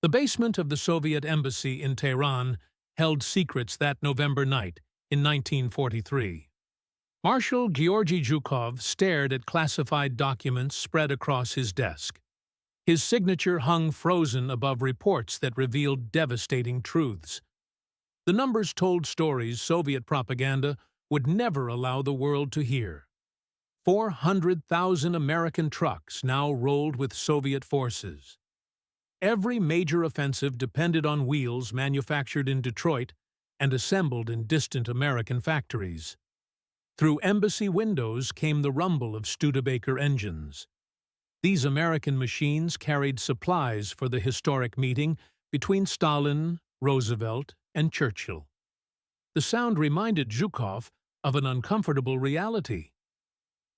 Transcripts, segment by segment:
The basement of the Soviet embassy in Tehran held secrets that November night in 1943. Marshal Georgy Zhukov stared at classified documents spread across his desk. His signature hung frozen above reports that revealed devastating truths. The numbers told stories Soviet propaganda would never allow the world to hear. 400,000 American trucks now rolled with Soviet forces. Every major offensive depended on wheels manufactured in Detroit and assembled in distant American factories. Through embassy windows came the rumble of Studebaker engines. These American machines carried supplies for the historic meeting between Stalin, Roosevelt, and Churchill. The sound reminded Zhukov of an uncomfortable reality.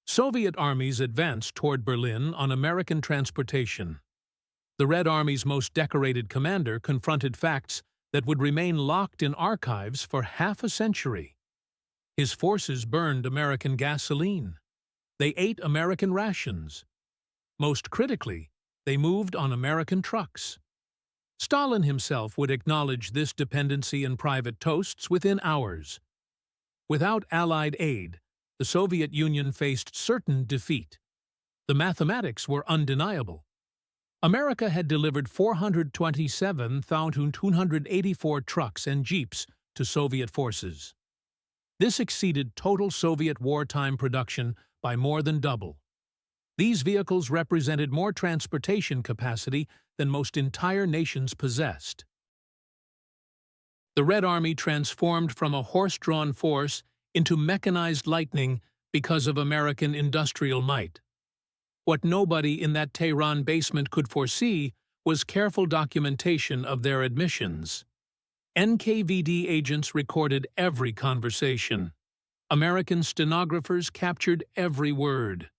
Soviet armies advanced toward Berlin on American transportation. The Red Army's most decorated commander confronted facts that would remain locked in archives for half a century. His forces burned American gasoline. They ate American rations. Most critically, they moved on American trucks. Stalin himself would acknowledge this dependency in private toasts within hours. Without Allied aid, the Soviet Union faced certain defeat. The mathematics were undeniable. America had delivered 427,284 trucks and jeeps to Soviet forces. This exceeded total Soviet wartime production by more than double. These vehicles represented more transportation capacity than most entire nations possessed. The Red Army transformed from a horse-drawn force into mechanized lightning because of American industrial might. What nobody in that Tehran basement could foresee was careful documentation of their admissions. NKVD agents recorded every conversation. American stenographers captured every word.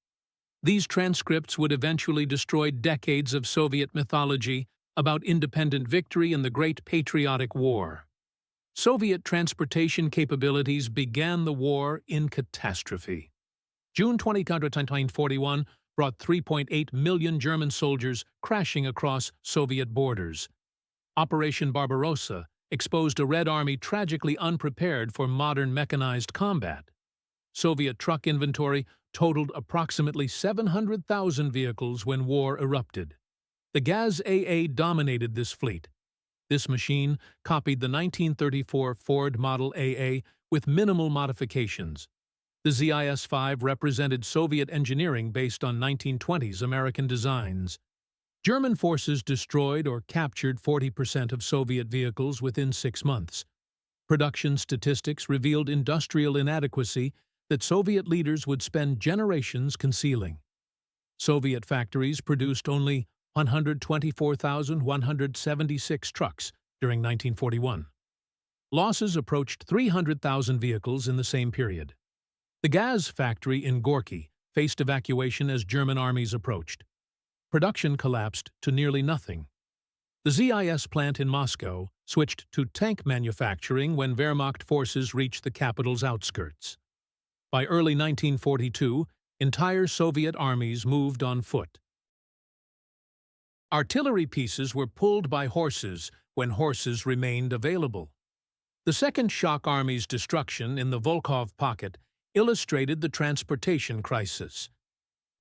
These transcripts would eventually destroy decades of Soviet mythology about independent victory in the Great Patriotic War. Soviet transportation capabilities began the war in catastrophe. June 20, 1941 brought 3.8 million German soldiers crashing across Soviet borders. Operation Barbarossa exposed a Red Army tragically unprepared for modern mechanized combat. Soviet truck inventory totaled approximately 700,000 vehicles when war erupted. The Gaz-AA dominated this fleet. This machine copied the 1934 Ford Model AA with minimal modifications. The ZIS-5 represented Soviet engineering based on 1920s American designs. German forces destroyed or captured 40% of Soviet vehicles within 6 months. Production statistics revealed industrial inadequacy that Soviet leaders would spend generations concealing. Soviet factories produced only 124,176 trucks during 1941. Losses approached 300,000 vehicles in the same period. The Gaz factory in Gorky faced evacuation as German armies approached. Production collapsed to nearly nothing. The ZIS plant in Moscow switched to tank manufacturing when Wehrmacht forces reached the capital's outskirts. By early 1942, entire Soviet armies moved on foot. Artillery pieces were pulled by horses when horses remained available. The Second Shock Army's destruction in the Volkhov Pocket illustrated the transportation crisis.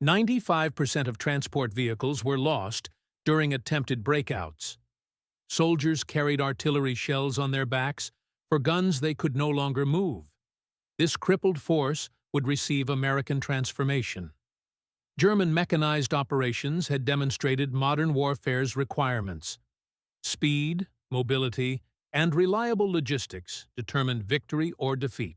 95% of transport vehicles were lost during attempted breakouts. Soldiers carried artillery shells on their backs for guns they could no longer move. This crippled force would receive American transformation. German mechanized operations had demonstrated modern warfare's requirements. Speed, mobility, and reliable logistics determined victory or defeat.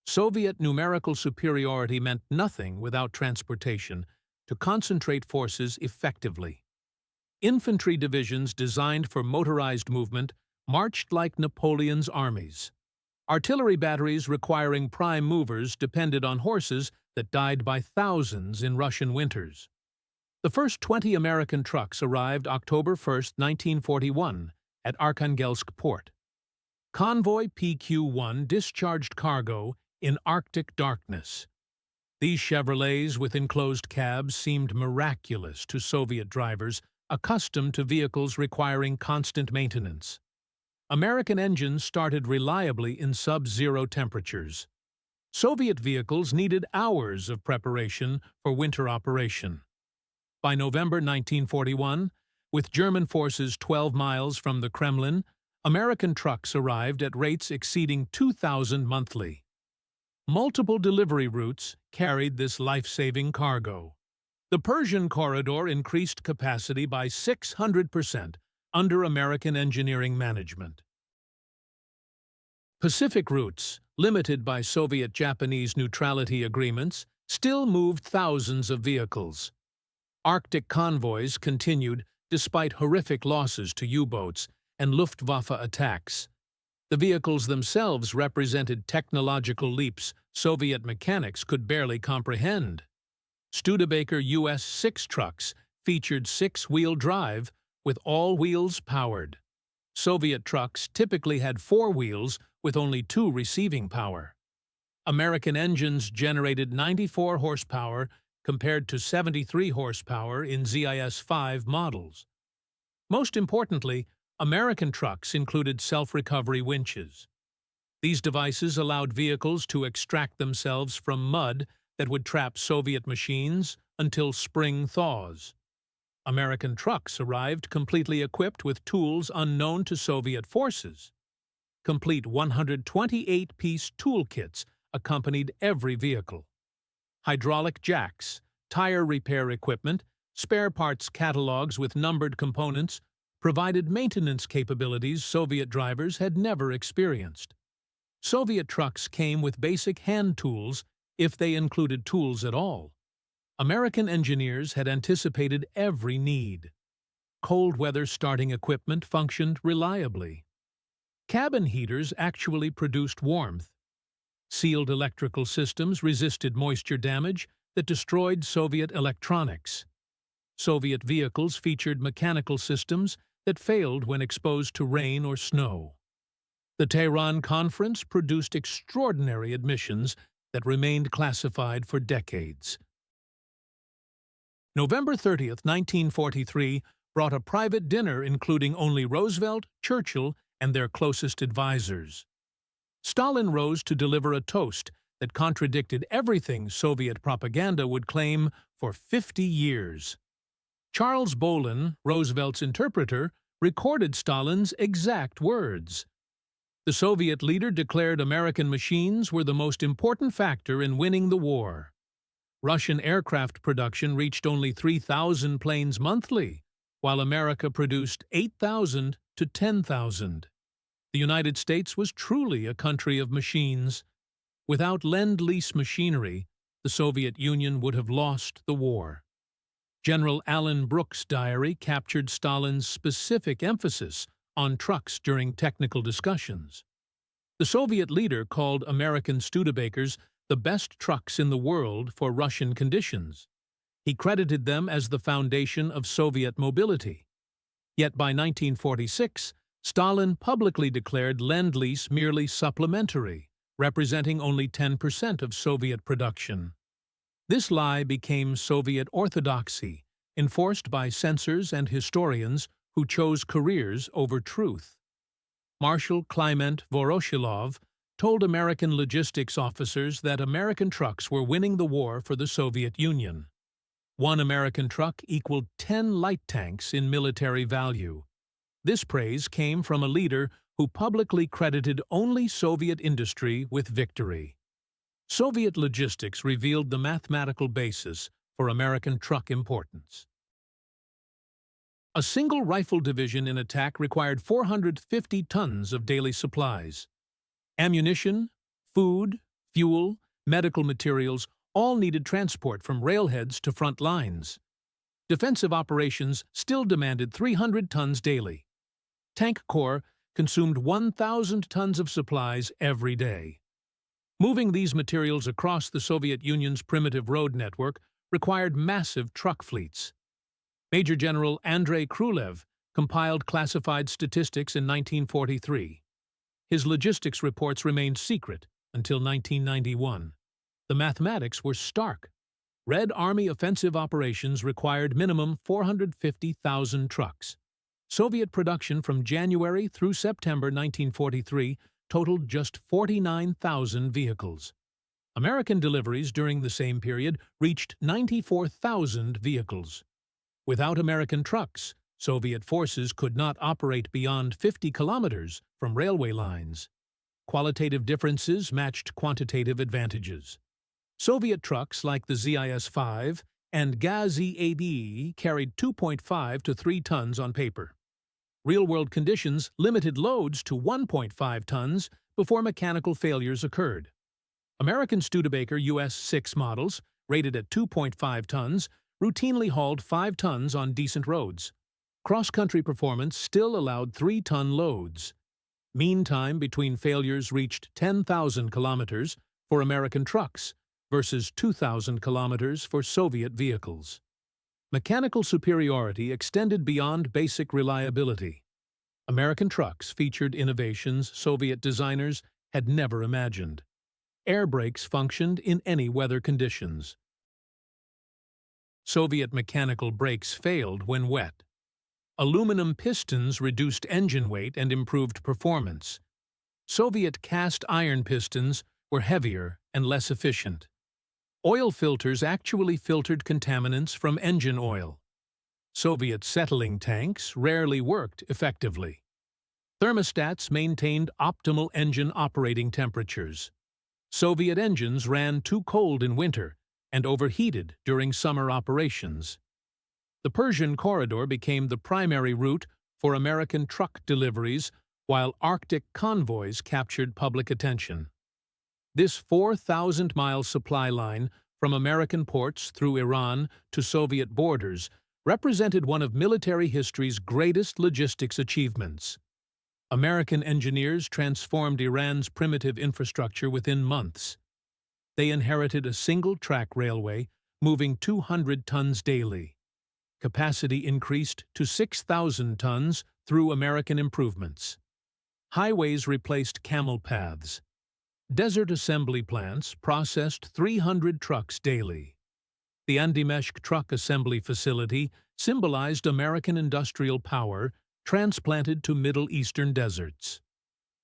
Soviet numerical superiority meant nothing without transportation to concentrate forces effectively. Infantry divisions designed for motorized movement marched like Napoleon's armies. Artillery batteries requiring prime movers depended on horses that died by thousands in Russian winters. The first 20 American trucks arrived October 1, 1941, at Arkhangelsk port. Convoy PQ-1 discharged cargo in Arctic darkness. These Chevrolets with enclosed cabs seemed miraculous to Soviet drivers accustomed to vehicles requiring constant maintenance. American engines started reliably in sub-zero temperatures. Soviet vehicles needed hours of preparation for winter operation. By November 1941, with German forces 12 miles from the Kremlin, American trucks arrived at rates exceeding 2,000 monthly. Multiple delivery routes carried this life-saving cargo. The Persian corridor increased capacity by 600% under American engineering management. Pacific routes, limited by Soviet-Japanese neutrality agreements, still moved thousands of vehicles. Arctic convoys continued despite horrific losses to U-boats and Luftwaffe attacks. The vehicles themselves represented technological leaps Soviet mechanics could barely comprehend. Studebaker US-6 trucks featured six-wheel drive with all wheels powered. Soviet trucks typically had four wheels with only two receiving power. American engines generated 94 horsepower compared to 73 horsepower in ZIS-5 models. Most importantly, American trucks included self-recovery winches. These devices allowed vehicles to extract themselves from mud that would trap Soviet machines until spring thaws. American trucks arrived completely equipped with tools unknown to Soviet forces. Complete 128-piece toolkits accompanied every vehicle. Hydraulic jacks, tire repair equipment, spare parts catalogs with numbered components provided maintenance capabilities Soviet drivers had never experienced. Soviet trucks came with basic hand tools, if they included tools at all. American engineers had anticipated every need. Cold weather starting equipment functioned reliably. Cabin heaters actually produced warmth. Sealed electrical systems resisted moisture damage that destroyed Soviet electronics. Soviet vehicles featured mechanical systems that failed when exposed to rain or snow. The Tehran Conference produced extraordinary admissions that remained classified for decades. November 30, 1943, brought a private dinner including only Roosevelt, Churchill, and their closest advisors. Stalin rose to deliver a toast that contradicted everything Soviet propaganda would claim for 50 years. Charles Bolin, Roosevelt's interpreter, recorded Stalin's exact words. The Soviet leader declared American machines were the most important factor in winning the war. Russian aircraft production reached only 3,000 planes monthly, while America produced 8,000 to 10,000. The United States was truly a country of machines. Without Lend-Lease machinery, the Soviet Union would have lost the war. General Alan Brooks' diary captured Stalin's specific emphasis on trucks during technical discussions. The Soviet leader called American Studebakers the best trucks in the world for Russian conditions. He credited them as the foundation of Soviet mobility. Yet by 1946, Stalin publicly declared Lend-Lease merely supplementary, representing only 10% of Soviet production. This lie became Soviet orthodoxy, enforced by censors and historians who chose careers over truth. Marshal Kliment Voroshilov told American logistics officers that American trucks were winning the war for the Soviet Union. One American truck equaled 10 light tanks in military value. This praise came from a leader who publicly credited only Soviet industry with victory. Soviet logistics revealed the mathematical basis for American truck importance. A single rifle division in attack required 450 tons of daily supplies. Ammunition, food, fuel, medical materials all needed transport from railheads to front lines. Defensive operations still demanded 300 tons daily. Tank Corps consumed 1,000 tons of supplies every day. Moving these materials across the Soviet Union's primitive road network required massive truck fleets. Major General Andrei Krylev compiled classified statistics in 1943. His logistics reports remained secret until 1991. The mathematics were stark. Red Army offensive operations required minimum 450,000 trucks. Soviet production from January through September 1943 totaled just 49,000 vehicles. American deliveries during the same period reached 94,000 vehicles. Without American trucks, Soviet forces could not operate beyond 50 kilometers from railway lines. Qualitative differences matched quantitative advantages. Soviet trucks like the ZIS-5 and GAZ-8E carried 2.5 to 3 tons on paper. Real-world conditions limited loads to 1.5 tons before mechanical failures occurred. American Studebaker US-6 models, rated at 2.5 tons, routinely hauled 5 tons on decent roads. Cross-country performance still allowed 3-ton loads. Mean time between failures reached 10,000 kilometers for American trucks versus 2,000 kilometers for Soviet vehicles. Mechanical superiority extended beyond basic reliability. American trucks featured innovations Soviet designers had never imagined. Air brakes functioned in any weather conditions. Soviet mechanical brakes failed when wet. Aluminum pistons reduced engine weight and improved performance. Soviet cast iron pistons were heavier and less efficient. Oil filters actually filtered contaminants from engine oil. Soviet settling tanks rarely worked effectively. Thermostats maintained optimal engine operating temperatures. Soviet engines ran too cold in winter and overheated during summer operations. The Persian Corridor became the primary route for American truck deliveries, while Arctic convoys captured public attention. This 4,000-mile supply line from American ports through Iran to Soviet borders represented one of military history's greatest logistics achievements. American engineers transformed Iran's primitive infrastructure within months. They inherited a single-track railway, moving 200 tons daily. Capacity increased to 6,000 tons through American improvements. Highways replaced camel paths. Desert assembly plants processed 300 trucks daily. The Andimeshk Truck Assembly Facility symbolized American industrial power transplanted to Middle Eastern deserts.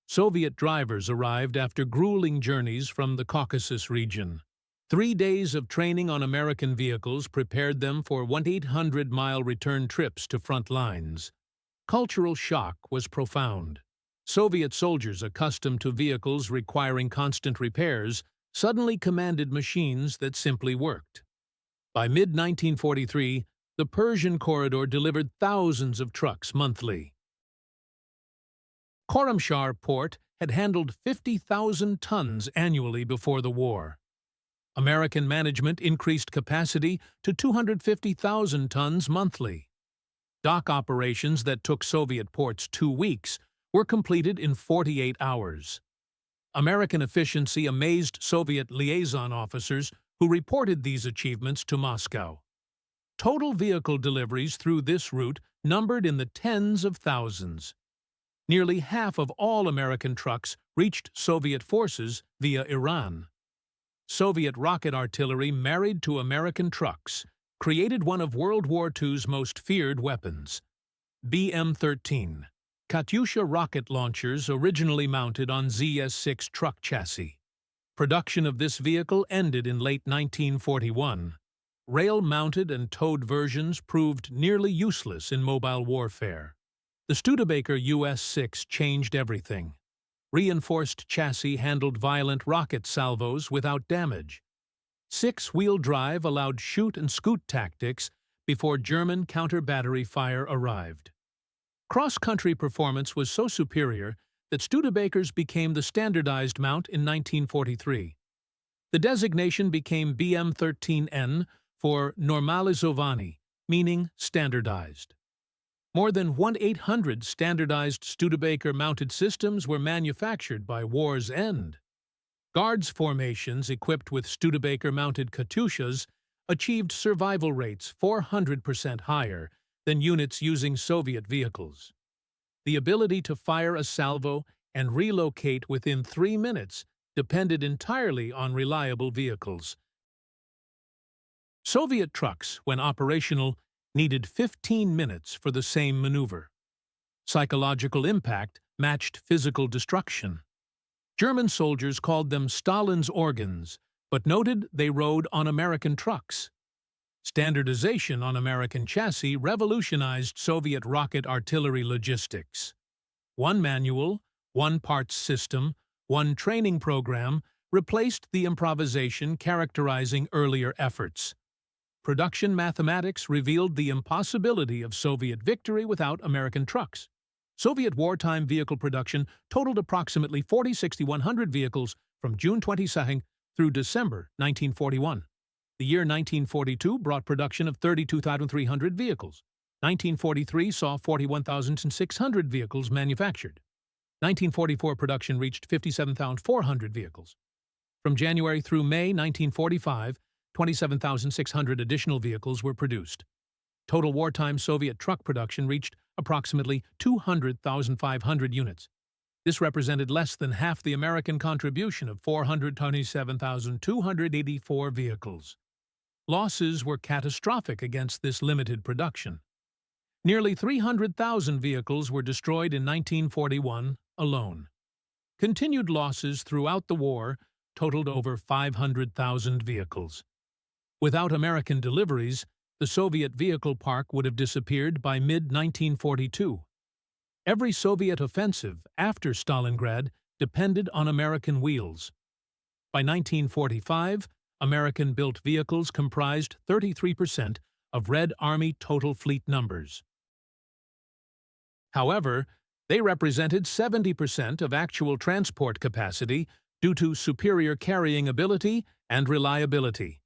Soviet drivers arrived after grueling journeys from the Caucasus region. 3 days of training on American vehicles prepared them for 1,800-mile return trips to front lines. Cultural shock was profound. Soviet soldiers accustomed to vehicles requiring constant repairs suddenly commanded machines that simply worked. By mid-1943, the Persian Corridor delivered thousands of trucks monthly. Khorramshahr port had handled 50,000 tons annually before the war. American management increased capacity to 250,000 tons monthly. Dock operations that took Soviet ports 2 weeks were completed in 48 hours. American efficiency amazed Soviet liaison officers who reported these achievements to Moscow. Total vehicle deliveries through this route numbered in the tens of thousands. Nearly half of all American trucks reached Soviet forces via Iran. Soviet rocket artillery married to American trucks created one of World War II's most feared weapons. BM-13, Katyusha rocket launchers originally mounted on ZS-6 truck chassis. Production of this vehicle ended in late 1941. Rail-mounted and towed versions proved nearly useless in mobile warfare. The Studebaker US-6 changed everything. Reinforced chassis handled violent rocket salvos without damage. 6-wheel drive allowed shoot-and-scoot tactics before German counter-battery fire arrived. Cross-country performance was so superior that Studebakers became the standardized mount in 1943. The designation became BM-13N for normalizovani, meaning standardized. More than 1,800 standardized Studebaker-mounted systems were manufactured by war's end. Guards formations equipped with Studebaker-mounted Katyushas achieved survival rates 400% higher than units using Soviet vehicles. The ability to fire a salvo and relocate within 3 minutes depended entirely on reliable vehicles. Soviet trucks, when operational, needed 15 minutes for the same maneuver. Psychological impact matched physical destruction. German soldiers called them Stalin's organs, but noted they rode on American trucks. Standardization on American chassis revolutionized Soviet rocket artillery logistics. One manual, one parts system, one training program replaced the improvisation characterizing earlier efforts. Production mathematics revealed the impossibility of Soviet victory without American trucks. Soviet wartime vehicle production totaled approximately 40,100 vehicles from June 22 through December 1941. The year 1942 brought production of 32,300 vehicles. 1943 saw 41,600 vehicles manufactured. 1944 production reached 57,400 vehicles. From January through May 1945, 27,600 additional vehicles were produced. Total wartime Soviet truck production reached approximately 200,500 units. This represented less than half the American contribution of 427,284 vehicles. Losses were catastrophic against this limited production. Nearly 300,000 vehicles were destroyed in 1941 alone. Continued losses throughout the war totaled over 500,000 vehicles. Without American deliveries, the Soviet vehicle park would have disappeared by mid-1942. Every Soviet offensive after Stalingrad depended on American wheels. By 1945, American-built vehicles comprised 33% of Red Army total fleet numbers. However, they represented 70% of actual transport capacity due to superior carrying ability and reliability.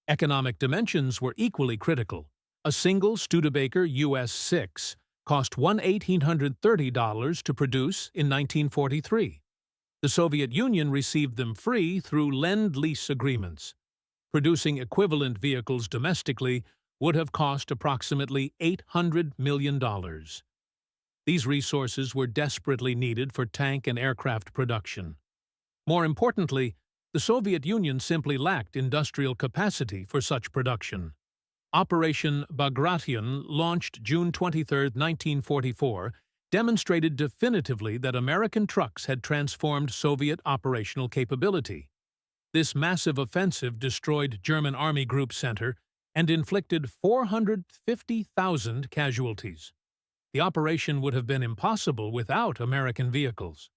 Economic dimensions were equally critical. A single Studebaker US-6 cost $1,830 to produce in 1943. The Soviet Union received them free through Lend-Lease agreements. Producing equivalent vehicles domestically would have cost approximately $800 million. These resources were desperately needed for tank and aircraft production. More importantly, the Soviet Union simply lacked industrial capacity for such production. Operation Bagration, launched June 23, 1944, demonstrated definitively that American trucks had transformed Soviet operational capability. This massive offensive destroyed German Army Group Center and inflicted 450,000 casualties. The operation would have been impossible without American vehicles.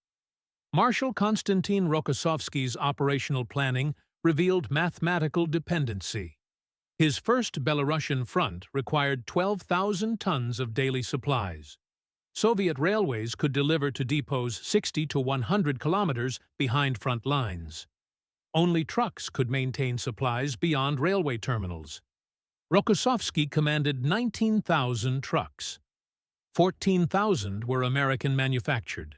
Marshal Konstantin Rokossovsky's operational planning revealed mathematical dependency. His first Belarusian front required 12,000 tons of daily supplies. Soviet railways could deliver to depots 60 to 100 kilometers behind front lines. Only trucks could maintain supplies beyond railway terminals. Rokossovsky commanded 19,000 trucks. 14,000 were American manufactured.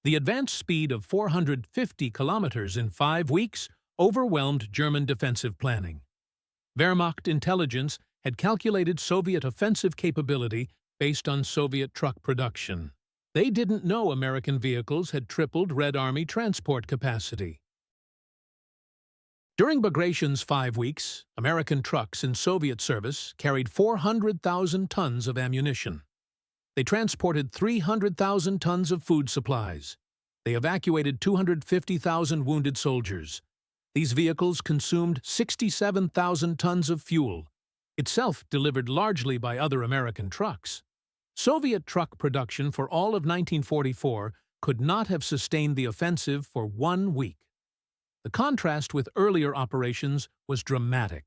The advance speed of 450 kilometers in 5 weeks overwhelmed German defensive planning. Wehrmacht intelligence had calculated Soviet offensive capability based on Soviet truck production. They didn't know American vehicles had tripled Red Army transport capacity. During Bagration's 5 weeks, American trucks in Soviet service carried 400,000 tons of ammunition. They transported 300,000 tons of food supplies. They evacuated 250,000 wounded soldiers. These vehicles consumed 67,000 tons of fuel, itself delivered largely by other American trucks. Soviet truck production for all of 1944 could not have sustained the offensive for 1 week. The contrast with earlier operations was dramatic.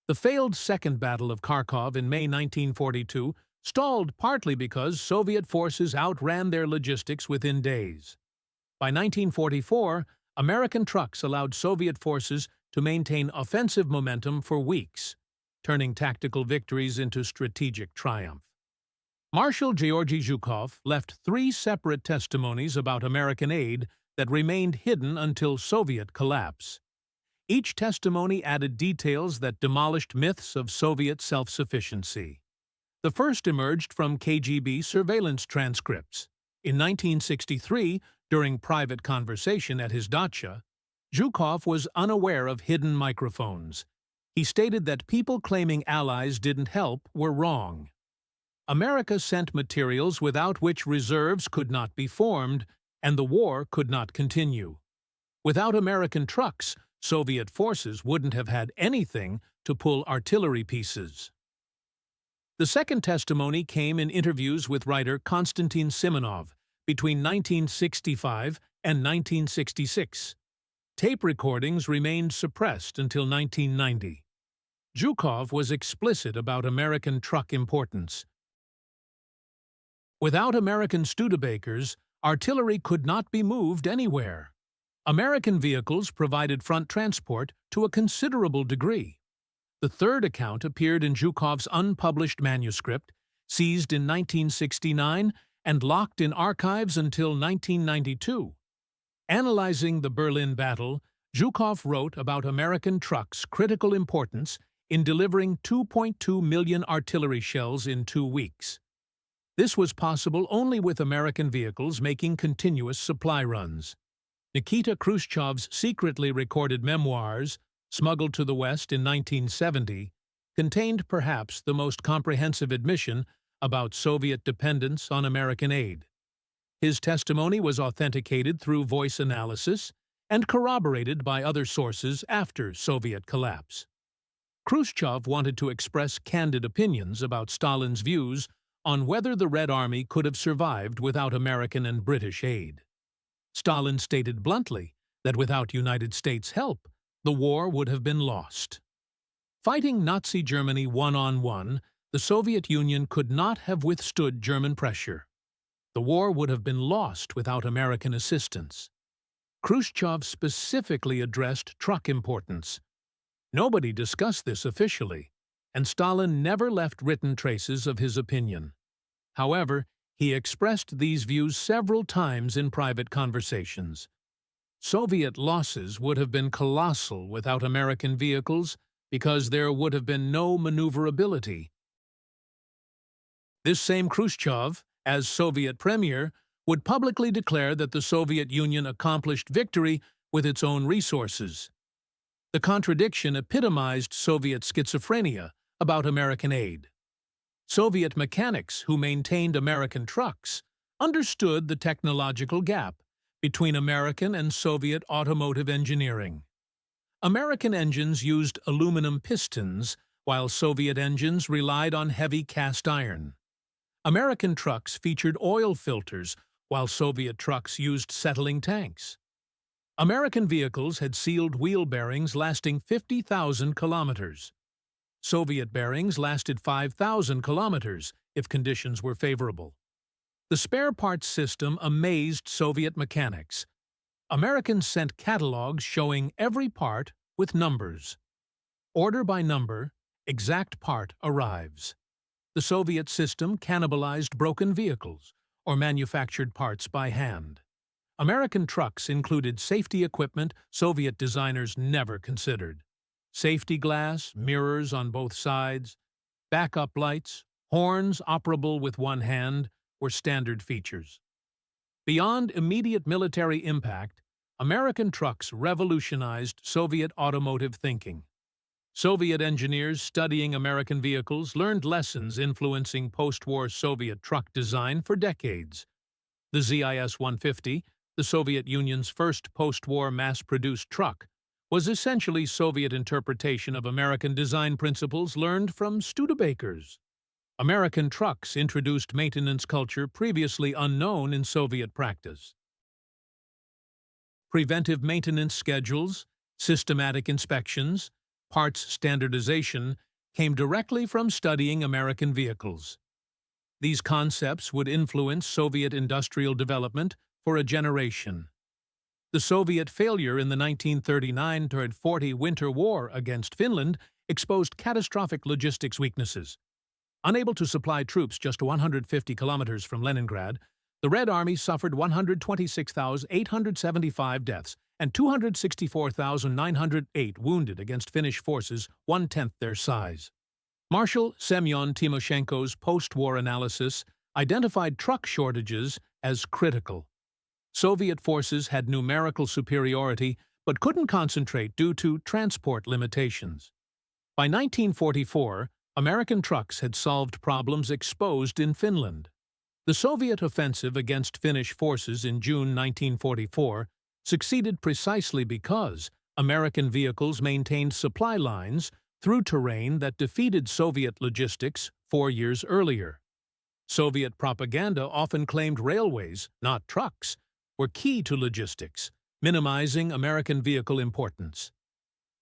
The failed Second Battle of Kharkov in May 1942 stalled partly because Soviet forces outran their logistics within days. By 1944, American trucks allowed Soviet forces to maintain offensive momentum for weeks, turning tactical victories into strategic triumph. Marshal Georgy Zhukov left 3 separate testimonies about American aid that remained hidden until Soviet collapse. Each testimony added details that demolished myths of Soviet self-sufficiency. The first emerged from KGB surveillance transcripts. In 1963, during private conversation at his dacha, Zhukov was unaware of hidden microphones. He stated that people claiming allies didn't help were wrong. America sent materials without which reserves could not be formed, and the war could not continue. Without American trucks, Soviet forces wouldn't have had anything to pull artillery pieces. The second testimony came in interviews with writer Konstantin Simonov between 1965 and 1966. Tape recordings remained suppressed until 1990. Zhukov was explicit about American truck importance. Without American Studebakers, artillery could not be moved anywhere. American vehicles provided front transport to a considerable degree. The third account appeared in Zhukov's unpublished manuscript, seized in 1969 and locked in archives until 1992. Analyzing the Berlin battle, Zhukov wrote about American trucks' critical importance in delivering 2.2 million artillery shells in 2 weeks. This was possible only with American vehicles making continuous supply runs. Nikita Khrushchev's secretly recorded memoirs, smuggled to the West in 1970, contained perhaps the most comprehensive admission about Soviet dependence on American aid. His testimony was authenticated through voice analysis and corroborated by other sources after Soviet collapse. Khrushchev wanted to express candid opinions about Stalin's views on whether the Red Army could have survived without American and British aid. Stalin stated bluntly that without United States help, the war would have been lost. Fighting Nazi Germany one-on-one, the Soviet Union could not have withstood German pressure. The war would have been lost without American assistance. Khrushchev specifically addressed truck importance. Nobody discussed this officially, and Stalin never left written traces of his opinion. However, he expressed these views several times in private conversations. Soviet losses would have been colossal without American vehicles because there would have been no maneuverability. This same Khrushchev, as Soviet premier, would publicly declare that the Soviet Union accomplished victory with its own resources. The contradiction epitomized Soviet schizophrenia about American aid. Soviet mechanics who maintained American trucks understood the technological gap between American and Soviet automotive engineering. American engines used aluminum pistons, while Soviet engines relied on heavy cast iron. American trucks featured oil filters, while Soviet trucks used settling tanks. American vehicles had sealed wheel bearings lasting 50,000 kilometers. Soviet bearings lasted 5,000 kilometers if conditions were favorable. The spare parts system amazed Soviet mechanics. Americans sent catalogs showing every part with numbers. Order by number, exact part arrives. The Soviet system cannibalized broken vehicles or manufactured parts by hand. American trucks included safety equipment Soviet designers never considered. Safety glass, mirrors on both sides, backup lights, horns operable with one hand were standard features. Beyond immediate military impact, American trucks revolutionized Soviet automotive thinking. Soviet engineers studying American vehicles learned lessons influencing post-war Soviet truck design for decades. The ZIS-150, the Soviet Union's first post-war mass-produced truck, was essentially Soviet interpretation of American design principles learned from Studebakers. American trucks introduced maintenance culture previously unknown in Soviet practice. Preventive maintenance schedules, systematic inspections, parts standardization came directly from studying American vehicles. These concepts would influence Soviet industrial development for a generation. The Soviet failure in the 1939–40 Winter War against Finland exposed catastrophic logistics weaknesses. Unable to supply troops just 150 kilometers from Leningrad, the Red Army suffered 126,875 deaths and 264,908 wounded against Finnish forces, one-tenth their size. Marshal Semyon Timoshenko's post-war analysis identified truck shortages as critical. Soviet forces had numerical superiority but couldn't concentrate due to transport limitations. By 1944, American trucks had solved problems exposed in Finland. The Soviet offensive against Finnish forces in June 1944 succeeded precisely because American vehicles maintained supply lines through terrain that defeated Soviet logistics 4 years earlier. Soviet propaganda often claimed railways, not trucks, were key to logistics, minimizing American vehicle importance.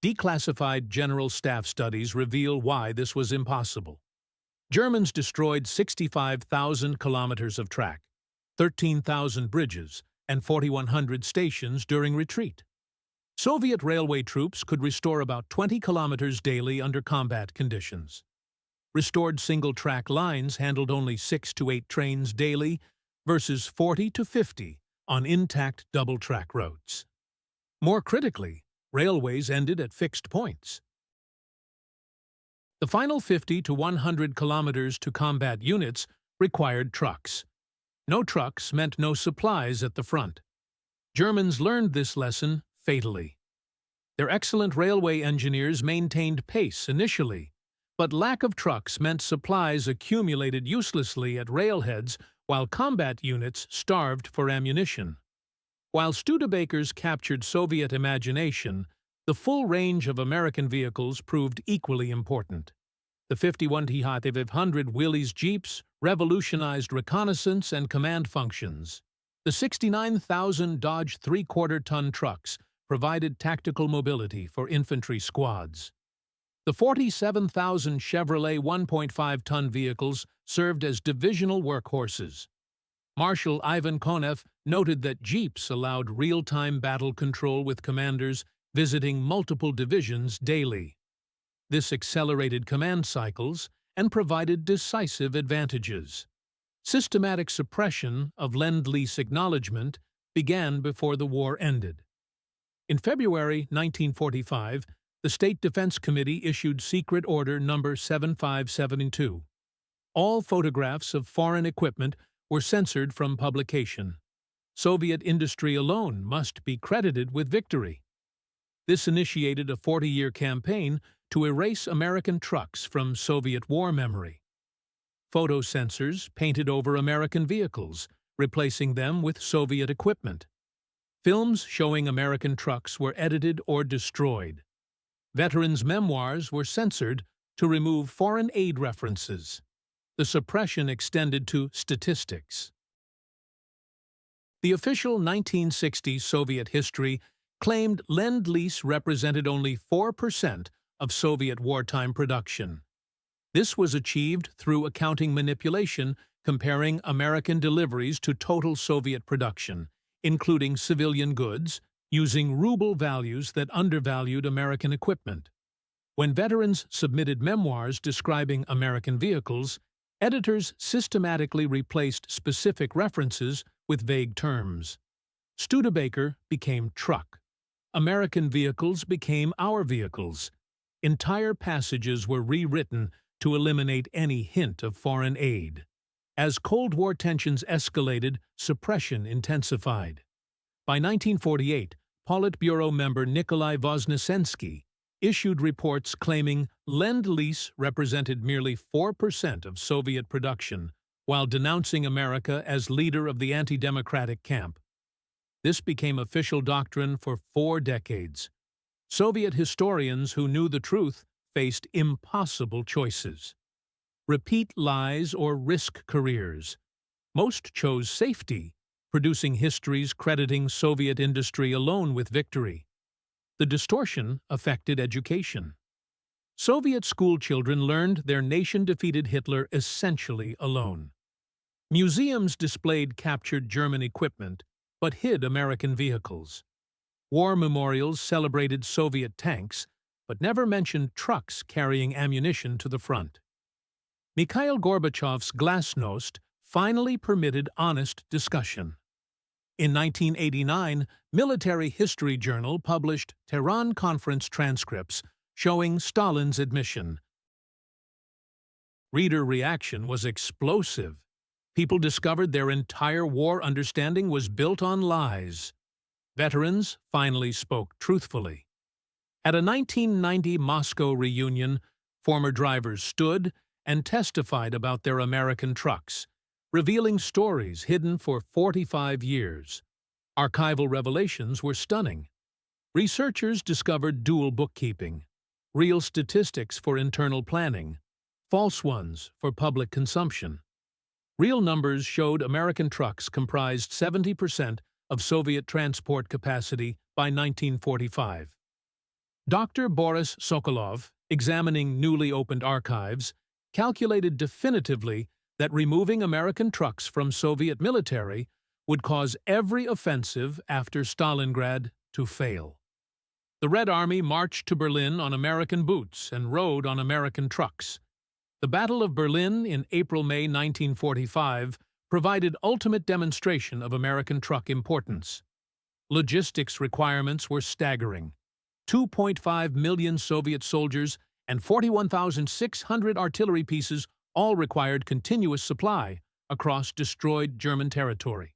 Declassified General Staff studies reveal why this was impossible. Germans destroyed 65,000 kilometers of track, 13,000 bridges, and 4,100 stations during retreat. Soviet railway troops could restore about 20 kilometers daily under combat conditions. Restored single-track lines handled only 6 to 8 trains daily versus 40 to 50 on intact double-track roads. More critically, railways ended at fixed points. The final 50 to 100 kilometers to combat units required trucks. No trucks meant no supplies at the front. Germans learned this lesson fatally. Their excellent railway engineers maintained pace initially, but lack of trucks meant supplies accumulated uselessly at railheads while combat units starved for ammunition. While Studebakers captured Soviet imagination, the full range of American vehicles proved equally important. The 51 T-500 Willys Jeeps revolutionized reconnaissance and command functions. The 69,000 Dodge 3/4-ton trucks provided tactical mobility for infantry squads. The 47,000 Chevrolet 1.5-ton vehicles served as divisional workhorses. Marshal Ivan Konev noted that Jeeps allowed real-time battle control with commanders visiting multiple divisions daily. This accelerated command cycles and provided decisive advantages. Systematic suppression of Lend-Lease acknowledgement began before the war ended. In February 1945, the State Defense Committee issued Secret Order No. 7572. All photographs of foreign equipment were censored from publication. Soviet industry alone must be credited with victory. This initiated a 40-year campaign to erase American trucks from Soviet war memory. Photo sensors painted over American vehicles, replacing them with Soviet equipment. Films showing American trucks were edited or destroyed. Veterans' memoirs were censored to remove foreign aid references. The suppression extended to statistics. The official 1960 Soviet history claimed Lend-Lease represented only 4% of Soviet wartime production. This was achieved through accounting manipulation, comparing American deliveries to total Soviet production, including civilian goods, using ruble values that undervalued American equipment. When veterans submitted memoirs describing American vehicles, editors systematically replaced specific references with vague terms. Studebaker became truck. American vehicles became our vehicles. Entire passages were rewritten to eliminate any hint of foreign aid. As Cold War tensions escalated, suppression intensified. By 1948, Politburo member Nikolai Voznesensky issued reports claiming Lend-Lease represented merely 4% of Soviet production, while denouncing America as leader of the anti-democratic camp. This became official doctrine for 4 decades. Soviet historians who knew the truth faced impossible choices. Repeat lies or risk careers. Most chose safety, producing histories crediting Soviet industry alone with victory. The distortion affected education. Soviet schoolchildren learned their nation defeated Hitler essentially alone. Museums displayed captured German equipment, but hid American vehicles. War memorials celebrated Soviet tanks, but never mentioned trucks carrying ammunition to the front. Mikhail Gorbachev's glasnost finally permitted honest discussion. In 1989, Military History Journal published Tehran Conference transcripts showing Stalin's admission. Reader reaction was explosive. People discovered their entire war understanding was built on lies. Veterans finally spoke truthfully. At a 1990 Moscow reunion, former drivers stood and testified about their American trucks, revealing stories hidden for 45 years. Archival revelations were stunning. Researchers discovered dual bookkeeping, real statistics for internal planning, false ones for public consumption. Real numbers showed American trucks comprised 70% of Soviet transport capacity by 1945. Dr. Boris Sokolov, examining newly opened archives, calculated definitively that removing American trucks from Soviet military would cause every offensive after Stalingrad to fail. The Red Army marched to Berlin on American boots and rode on American trucks. The Battle of Berlin in April-May 1945 provided ultimate demonstration of American truck importance. Logistics requirements were staggering. 2.5 million Soviet soldiers and 41,600 artillery pieces all required continuous supply across destroyed German territory.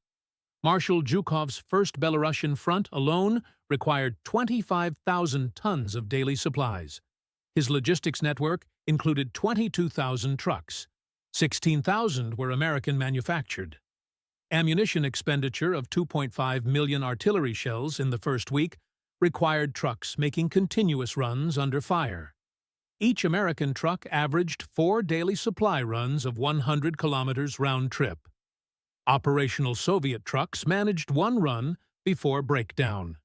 Marshal Zhukov's First Belarusian Front alone required 25,000 tons of daily supplies. His logistics network included 22,000 trucks. 16,000 were American manufactured. Ammunition expenditure of 2.5 million artillery shells in the first week required trucks making continuous runs under fire. Each American truck averaged 4 daily supply runs of 100 kilometers round trip. Operational Soviet trucks managed 1 run before breakdown.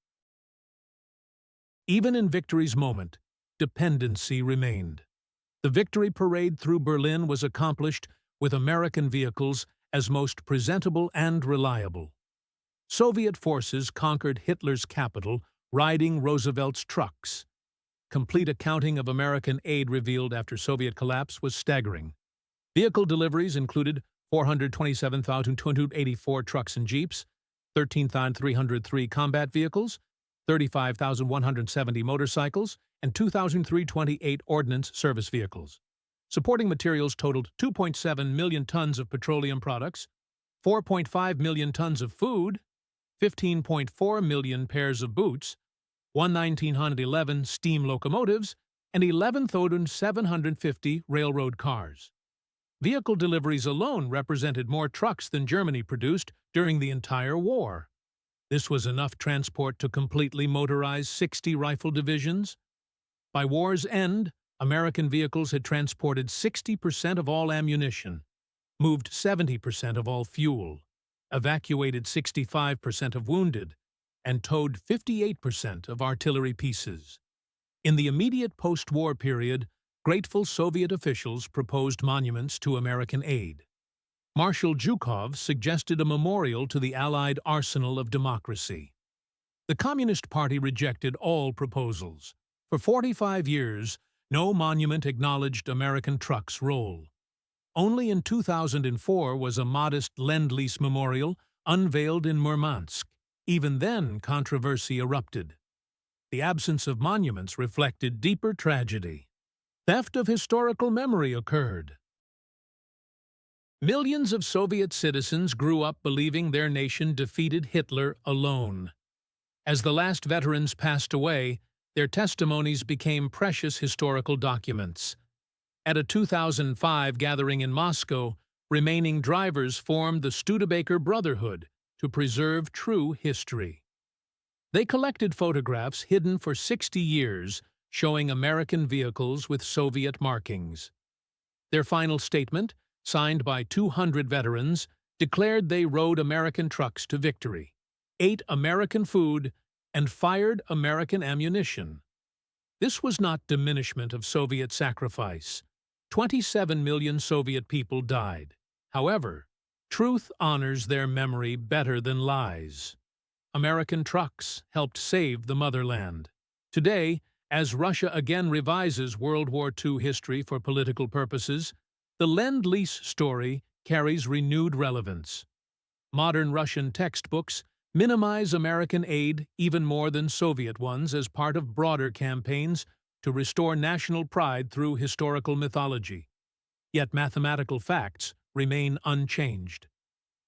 Even in victory's moment, dependency remained. The victory parade through Berlin was accomplished with American vehicles as most presentable and reliable. Soviet forces conquered Hitler's capital riding Roosevelt's trucks. Complete accounting of American aid revealed after Soviet collapse was staggering. Vehicle deliveries included 427,284 trucks and jeeps, 13,303 combat vehicles, 35,170 motorcycles, and 2,328 ordnance service vehicles. Supporting materials totaled 2.7 million tons of petroleum products, 4.5 million tons of food, 15.4 million pairs of boots, 1,911 steam locomotives, and 11,750 railroad cars. Vehicle deliveries alone represented more trucks than Germany produced during the entire war. This was enough transport to completely motorize 60 rifle divisions. By war's end, American vehicles had transported 60% of all ammunition, moved 70% of all fuel, evacuated 65% of wounded, and towed 58% of artillery pieces. In the immediate post-war period, grateful Soviet officials proposed monuments to American aid. Marshal Zhukov suggested a memorial to the Allied arsenal of democracy. The Communist Party rejected all proposals. For 45 years, no monument acknowledged American trucks' role. Only in 2004 was a modest Lend-Lease memorial unveiled in Murmansk. Even then, controversy erupted. The absence of monuments reflected deeper tragedy. Theft of historical memory occurred. Millions of Soviet citizens grew up believing their nation defeated Hitler alone. As the last veterans passed away, their testimonies became precious historical documents. At a 2005 gathering in Moscow, remaining drivers formed the Studebaker Brotherhood to preserve true history. They collected photographs hidden for 60 years showing American vehicles with Soviet markings. Their final statement, signed by 200 veterans, declared they rode American trucks to victory, ate American food, and fired American ammunition. This was not diminishment of Soviet sacrifice. 27 million Soviet people died. However, truth honors their memory better than lies. American trucks helped save the motherland. Today, as Russia again revises World War II history for political purposes, the Lend-Lease story carries renewed relevance. Modern Russian textbooks minimize American aid even more than Soviet ones as part of broader campaigns to restore national pride through historical mythology. Yet mathematical facts remain unchanged.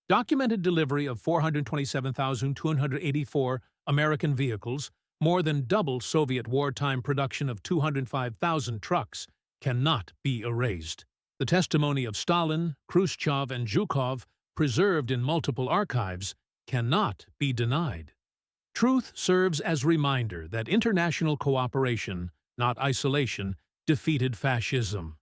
Documented delivery of 427,284 American vehicles more than double Soviet wartime production of 205,000 trucks, cannot be erased. The testimony of Stalin, Khrushchev, and Zhukov, preserved in multiple archives, cannot be denied. Truth serves as reminder that international cooperation, not isolation, defeated fascism.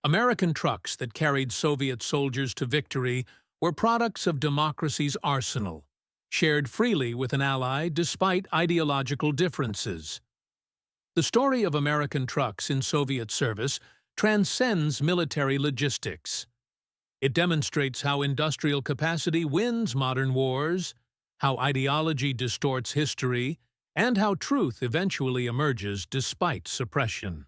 American trucks that carried Soviet soldiers to victory were products of democracy's arsenal, shared freely with an ally despite ideological differences. The story of American trucks in Soviet service transcends military logistics. It demonstrates how industrial capacity wins modern wars, how ideology distorts history, and how truth eventually emerges despite suppression.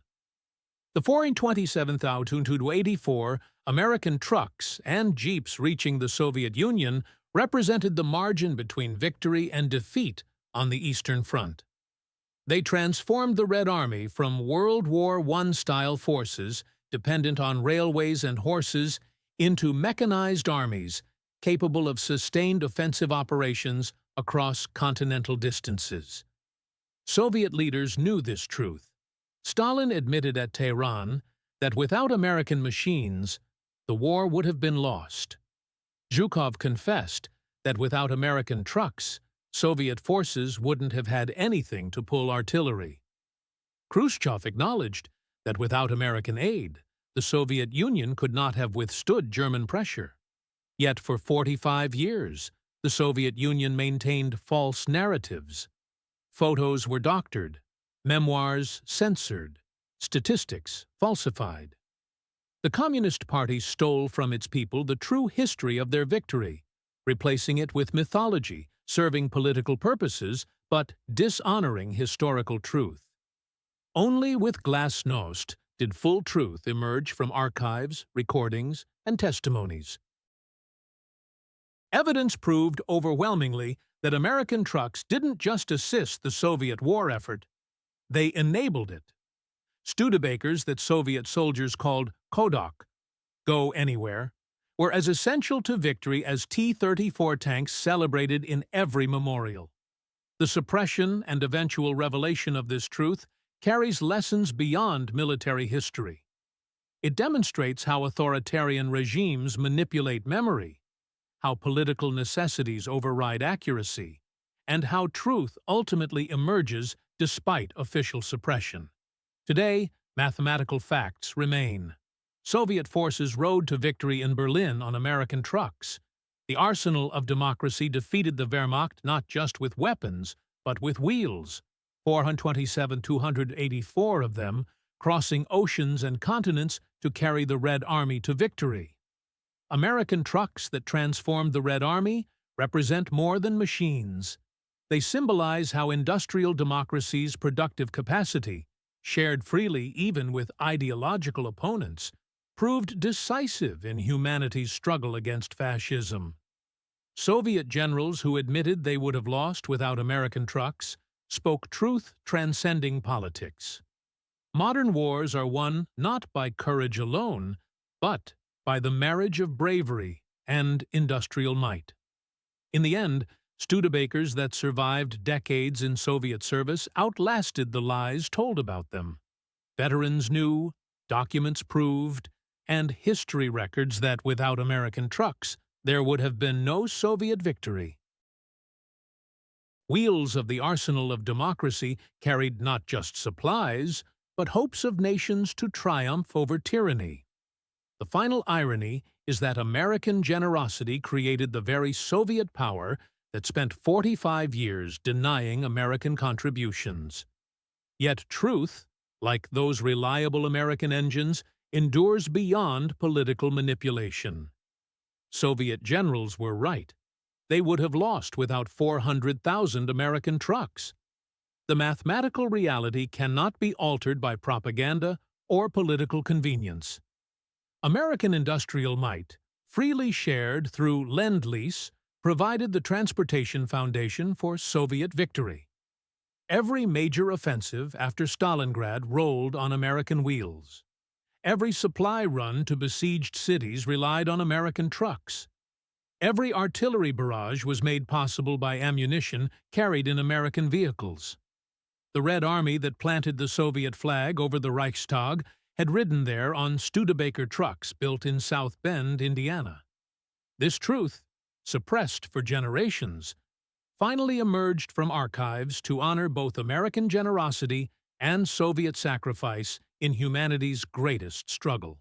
The foreign 27,284 American trucks and jeeps reaching the Soviet Union represented the margin between victory and defeat on the Eastern Front. They transformed the Red Army from World War I-style forces, dependent on railways and horses, into mechanized armies capable of sustained offensive operations across continental distances. Soviet leaders knew this truth. Stalin admitted at Tehran that without American machines, the war would have been lost. Zhukov confessed that without American trucks, Soviet forces wouldn't have had anything to pull artillery. Khrushchev acknowledged that without American aid, the Soviet Union could not have withstood German pressure. Yet for 45 years, the Soviet Union maintained false narratives. Photos were doctored, memoirs censored, statistics falsified. The Communist Party stole from its people the true history of their victory, replacing it with mythology, serving political purposes but dishonoring historical truth. Only with glasnost did full truth emerge from archives, recordings, and testimonies. Evidence proved overwhelmingly that American trucks didn't just assist the Soviet war effort, they enabled it. Studebakers that Soviet soldiers called Kodok, go anywhere, were as essential to victory as T-34 tanks celebrated in every memorial. The suppression and eventual revelation of this truth carries lessons beyond military history. It demonstrates how authoritarian regimes manipulate memory, how political necessities override accuracy, and how truth ultimately emerges despite official suppression. Today, mathematical facts remain. Soviet forces rode to victory in Berlin on American trucks. The arsenal of democracy defeated the Wehrmacht not just with weapons, but with wheels, 427,284 of them, crossing oceans and continents to carry the Red Army to victory. American trucks that transformed the Red Army represent more than machines. They symbolize how industrial democracy's productive capacity, shared freely even with ideological opponents, proved decisive in humanity's struggle against fascism. Soviet generals who admitted they would have lost without American trucks spoke truth transcending politics. Modern wars are won not by courage alone, but by the marriage of bravery and industrial might. In the end, Studebakers that survived decades in Soviet service outlasted the lies told about them. Veterans knew, documents proved, and history records that without American trucks, there would have been no Soviet victory. Wheels of the arsenal of democracy carried not just supplies, but hopes of nations to triumph over tyranny. The final irony is that American generosity created the very Soviet power that spent 45 years denying American contributions. Yet truth, like those reliable American engines, endures beyond political manipulation. Soviet generals were right. They would have lost without 400,000 American trucks. The mathematical reality cannot be altered by propaganda or political convenience. American industrial might, freely shared through Lend-Lease, provided the transportation foundation for Soviet victory. Every major offensive after Stalingrad rolled on American wheels. Every supply run to besieged cities relied on American trucks. Every artillery barrage was made possible by ammunition carried in American vehicles. The Red Army that planted the Soviet flag over the Reichstag had ridden there on Studebaker trucks built in South Bend, Indiana. This truth, suppressed for generations, finally emerged from archives to honor both American generosity and Soviet sacrifice in humanity's greatest struggle.